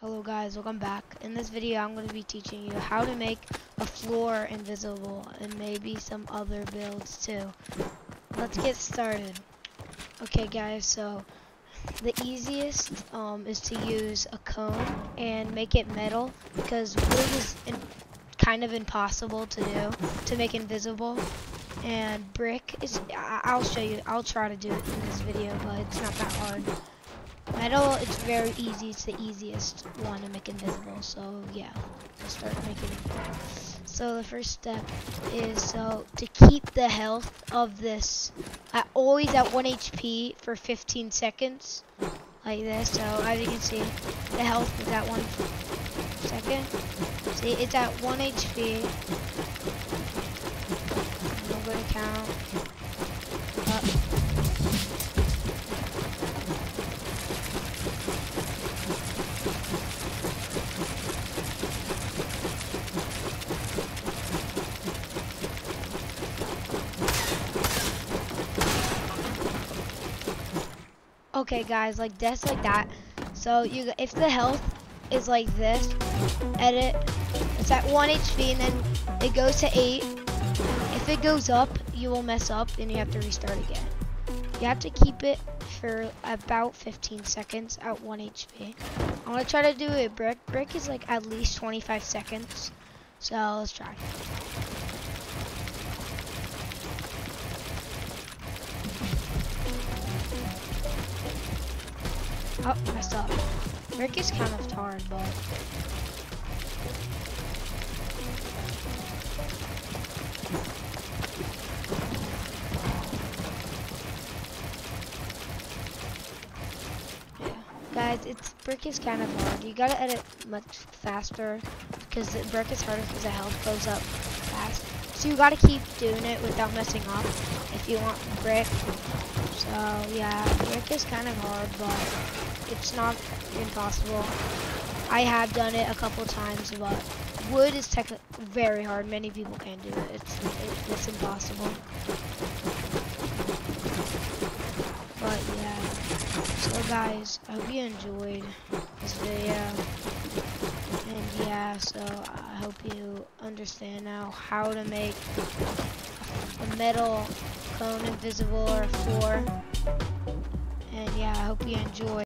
Hello guys, welcome back. In this video I'm going to be teaching you how to make a floor invisible and maybe some other builds too. Let's get started. Okay guys, so the easiest is to use a cone and make it metal because wood is kind of impossible to do to make invisible, and brick is I'll show you. I'll try to do it in this video, but it's not that hard. Metal, it's very easy. It's the easiest one to make invisible. So yeah, let's start making it. So the first step is to keep the health of this always at 1 HP for 15 seconds, like this. So as you can see, the health is at 1 second. See, it's at 1 HP. I'm going to count up. Okay guys, like that's like that. So if the health is like this, edit, it's at 1 HP and then it goes to 8. If it goes up, you will mess up and you have to restart again. You have to keep it for about 15 seconds at 1 HP. I'm gonna try to do it brick. Brick is like at least 25 seconds. So let's try. Oh, messed up. Brick is kind of hard, but yeah, guys, brick is kind of hard. You gotta edit much faster because the brick is harder because the health goes up fast. So you gotta keep doing it without messing up if you want brick. So yeah, brick is kind of hard, but it's not impossible. I have done it a couple times, but wood is very hard. Many people can't do it. It's impossible. But yeah. So guys, I hope you enjoyed this video. And yeah, so I hope you understand now how to make a metal cone invisible or a floor. And yeah, I hope you enjoy.